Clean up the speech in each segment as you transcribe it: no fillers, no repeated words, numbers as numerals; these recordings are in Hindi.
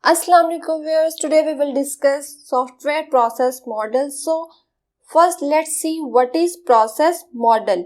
Assalamu alaikum viewers. Today we will discuss software process model. So first let's see what is process model.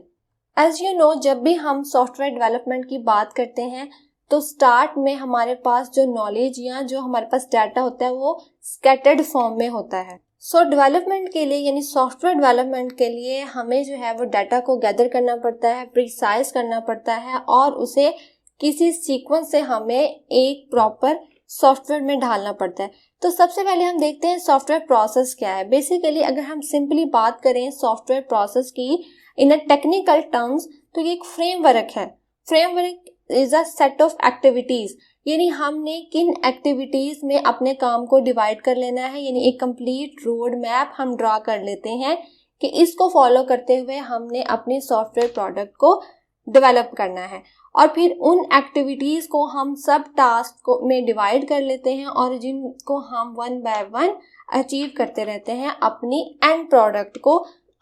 As you know, जब भी हम सॉफ्टवेयर डेवलपमेंट की बात करते हैं तो स्टार्ट में हमारे पास जो नॉलेज या जो हमारे पास डाटा होता है वो स्कैटर्ड फॉर्म में होता है. सो डेवलपमेंट के लिए यानी सॉफ्टवेयर डेवलपमेंट के लिए हमें जो है वो डाटा को गैदर करना पड़ता है, प्रिसाइज करना पड़ता है और उसे किसी सीक्वेंस से हमें एक प्रॉपर सॉफ्टवेयर में ढालना पड़ता है. तो सबसे पहले हम देखते हैं सॉफ्टवेयर प्रोसेस क्या है. बेसिकली अगर हम सिंपली बात करें सॉफ्टवेयर प्रोसेस की इन अ टेक्निकल टर्म्स तो ये एक फ्रेमवर्क है. Framework is a set of activities, यानी हमने किन एक्टिविटीज में अपने काम को डिवाइड कर लेना है, यानी एक कंप्लीट रोड मैप हम ड्रा कर लेते हैं कि इसको फॉलो करते हुए हमने अपने सॉफ्टवेयर प्रोडक्ट को डेवलप करना है. और फिर उन एक्टिविटीज को हम सब टास्क को में डिवाइड कर लेते हैं और जिनको हम वन बाय वन अचीव करते रहते हैं अपनी एंड प्रोडक्ट को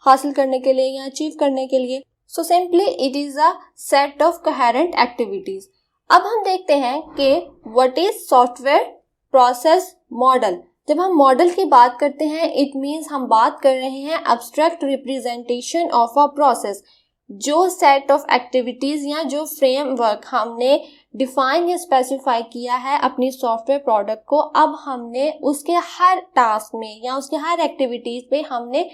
हासिल करने के लिए या अचीव करने के लिए. So simply it is a set of coherent activities. अब हम देखते हैं कि what is software process model. जब हम मॉडल की बात करते हैं इट मीन्स हम बात कर रहे हैं abstract representation of a process. जो सेट ऑफ एक्टिविटीज या जो फ्रेमवर्क हमने डिफाइन या स्पेसिफाई किया है अपनी सॉफ्टवेयर प्रोडक्ट को, अब हमने उसके हर टास्क में या उसके हर एक्टिविटीज पे हमने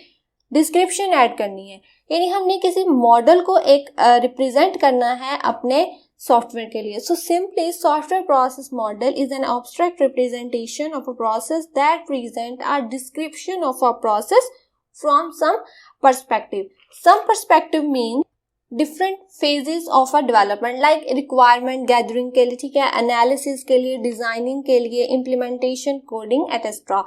डिस्क्रिप्शन ऐड करनी है. यानी हमने किसी मॉडल को एक रिप्रेजेंट करना है अपने सॉफ्टवेयर के लिए. So simply software process model is an abstract representation of a process that present a description of a process from some perspective. Some perspective means different phases of a development like requirement gathering के लिए, ठीक है, analysis के लिए, designing के लिए, implementation, coding, etc.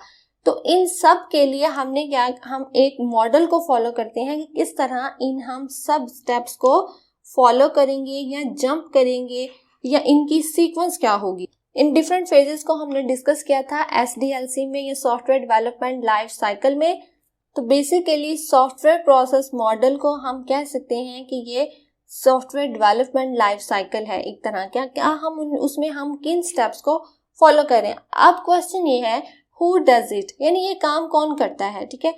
तो इन सब के लिए हमने क्या, हम एक मॉडल को फॉलो करते हैं कि किस तरह इन हम सब स्टेप्स को फॉलो करेंगे या जंप करेंगे या इनकी सीक्वेंस क्या होगी. इन डिफरेंट फेजेस को हमने डिस्कस किया था SDLC में या सॉफ्टवेयर डेवलपमेंट लाइफ साइकिल में. तो बेसिकली सॉफ्टवेयर प्रोसेस मॉडल को हम कह सकते हैं कि ये सॉफ्टवेयर डेवलपमेंट लाइफ साइकिल है एक तरह. क्या हम उसमें हम किन स्टेप्स को फॉलो करें. अब क्वेश्चन ये है हु डज इट, यानी ये काम कौन करता है. ठीक है,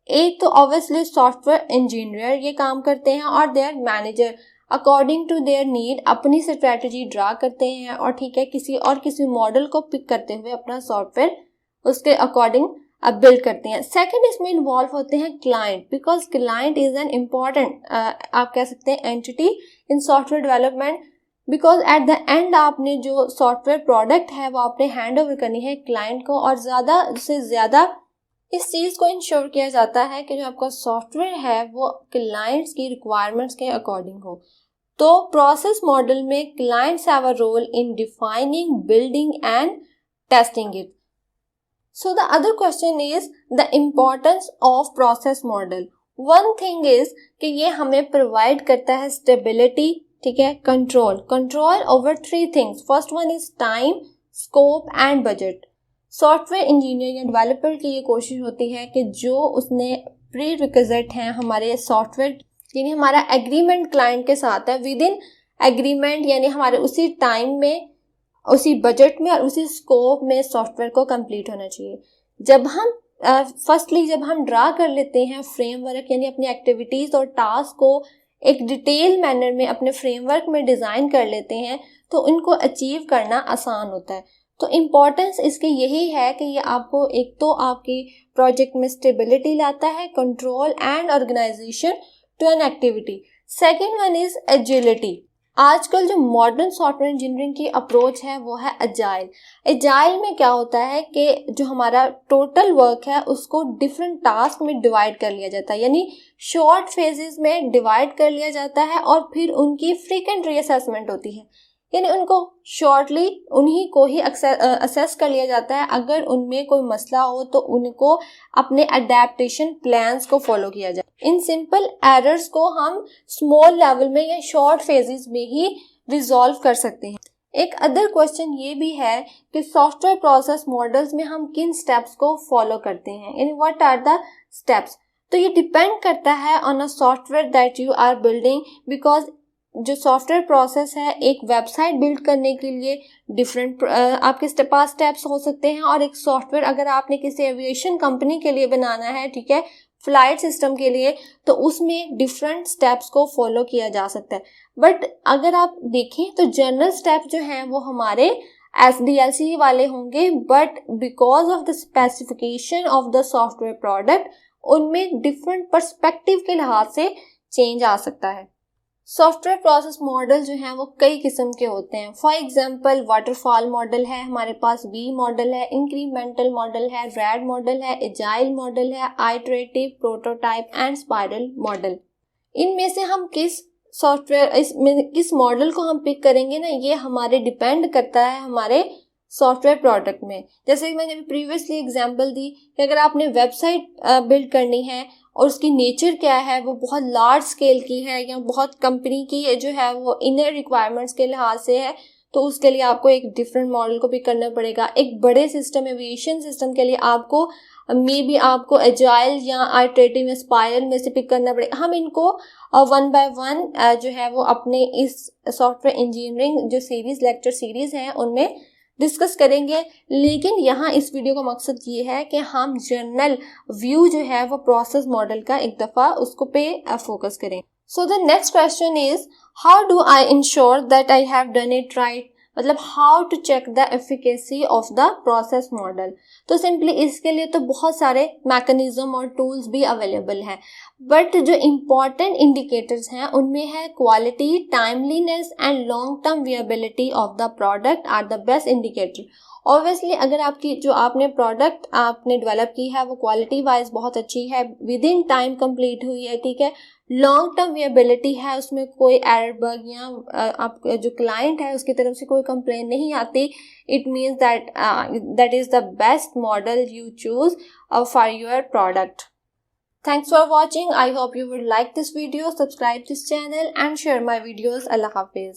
एक तो ऑब्वियसली सॉफ्टवेयर इंजीनियर ये काम करते हैं और their manager according to their need अपनी स्ट्रेटजी ड्रा करते हैं और ठीक है किसी मॉडल को पिक करते हुए अपना सॉफ्टवेयर उसके अकॉर्डिंग अब बिल्ड करते हैं. सेकंड इसमें इन्वॉल्व होते हैं client, because client is an important आप कह सकते हैं entity in software development, because at the end आपने जो सॉफ्टवेयर प्रोडक्ट है वो आपने हैंड ओवर करनी है क्लाइंट को. और ज़्यादा से ज़्यादा इस चीज़ को इंश्योर किया जाता है कि जो आपका सॉफ्टवेयर है वो क्लाइंट्स की रिक्वायरमेंट्स के अकॉर्डिंग हो. तो प्रोसेस मॉडल में clients have a role in defining, building and testing it. So the other question is the importance of process model. One thing is कि ये हमें provide करता है stability, ठीक है, control over three things. First one is time, scope and budget. Software engineer या डेवलपर की ये कोशिश होती है कि जो उसने प्री-रिक्विजिट हैं हमारे सॉफ्टवेयर, यानी हमारा एग्रीमेंट क्लाइंट के साथ है, विद इन एग्रीमेंट यानी हमारे उसी टाइम में, उसी बजट में और उसी स्कोप में सॉफ्टवेयर को कंप्लीट होना चाहिए. जब हम ड्रा कर लेते हैं फ्रेमवर्क, यानी अपनी एक्टिविटीज़ और टास्क को एक डिटेल मैनर में अपने फ्रेमवर्क में डिज़ाइन कर लेते हैं तो उनको अचीव करना आसान होता है. तो इम्पॉर्टेंस इसकी यही है कि ये आपको एक तो आपकी प्रोजेक्ट में स्टेबिलिटी लाता है, control and organization to an activity. Second one is agility. आजकल जो मॉडर्न सॉफ्टवेयर इंजीनियरिंग की अप्रोच है वो है अजाइल. अजाइल में क्या होता है कि जो हमारा टोटल वर्क है उसको डिफरेंट टास्क में डिवाइड कर लिया जाता है, यानी शॉर्ट फेजेस में डिवाइड कर लिया जाता है और फिर उनकी फ्रीक्वेंट रीअसेसमेंट होती है. यानी उनको शॉर्टली उन्हीं को ही असेस कर लिया जाता है. अगर उनमें कोई मसला हो तो उनको अपने अडेप्टेशन प्लान्स को फॉलो किया जाए. इन सिंपल एरर्स को हम स्मॉल लेवल में या शॉर्ट फेजेस में ही रिजॉल्व कर सकते हैं. एक अदर क्वेश्चन ये भी है कि सॉफ्टवेयर प्रोसेस मॉडल्स में हम किन स्टेप्स को फॉलो करते हैं, यानी व्हाट आर द स्टेप्स. तो ये डिपेंड करता है on a software that you are building, because जो सॉफ्टवेयर प्रोसेस है, एक वेबसाइट बिल्ड करने के लिए डिफरेंट आपके पास स्टेप्स हो सकते हैं, और एक सॉफ्टवेयर अगर आपने किसी एविएशन कंपनी के लिए बनाना है, ठीक है, फ्लाइट सिस्टम के लिए, तो उसमें डिफरेंट स्टेप्स को फॉलो किया जा सकता है। बट अगर आप देखें तो जनरल स्टेप जो हैं वो हमारे SDLC वाले होंगे, but because of the specification of the software product उनमें डिफरेंट पर्सपेक्टिव के लिहाज से चेंज आ सकता है। सॉफ्टवेयर प्रोसेस मॉडल जो हैं वो कई किस्म के होते हैं। फॉर एग्जांपल वाटरफॉल मॉडल है हमारे पास, वी मॉडल है, इंक्रीमेंटल मॉडल है, रैड मॉडल है, एजाइल मॉडल है, iterative, prototype and spiral model. इनमें से हम किस मॉडल को हम पिक करेंगे ना, ये हमारे डिपेंड करता है हमारे सॉफ्टवेयर प्रोडक्ट में। जैसे कि मैंने प्रीवियसली एग्जांपल दी कि अगर आपने वेबसाइट बिल्ड करनी है और उसकी नेचर क्या है, वो बहुत लार्ज स्केल की है या बहुत कंपनी की जो है वो इनर रिक्वायरमेंट्स के लिहाज से है, तो उसके लिए आपको एक डिफरेंट मॉडल को पिक करना पड़ेगा। एक बड़े सिस्टम, एविएशन सिस्टम के लिए आपको आपको एजाइल या आइटरेटिव या स्पाइरल में से पिक करना पड़ेगा। हम इनको वन बाय वन जो है वो अपने इस सॉफ्टवेयर इंजीनियरिंग जो लेक्चर सीरीज हैं उनमें डिस्कस करेंगे। लेकिन यहाँ इस वीडियो का मकसद ये है कि हम जनरल व्यू जो है वो प्रोसेस मॉडल का एक दफ़ा उसको पे फोकस करें। So the next question is how do I ensure that I have done it right, मतलब how to check the efficacy of the process model. तो सिंपली इसके लिए तो बहुत सारे मैकेनिज्म और टूल्स भी अवेलेबल हैं, बट जो इम्पॉर्टेंट इंडिकेटर्स हैं उनमें है quality, timeliness and long term viability of the product are the best indicator. Obviously अगर आपकी जो आपने प्रोडक्ट आपने डेवलप की है वो क्वालिटी वाइज बहुत अच्छी है, विद इन टाइम कंप्लीट हुई है, ठीक है, लॉन्ग टर्म विएबिलिटी है, उसमें कोई एरर, बग या आप जो क्लाइंट है उसकी तरफ से कोई कंप्लेन नहीं आती, it means that is the best model you choose for your product. Thanks for watching. I hope you would like this video, subscribe this channel and share my videos. Allah Hafiz.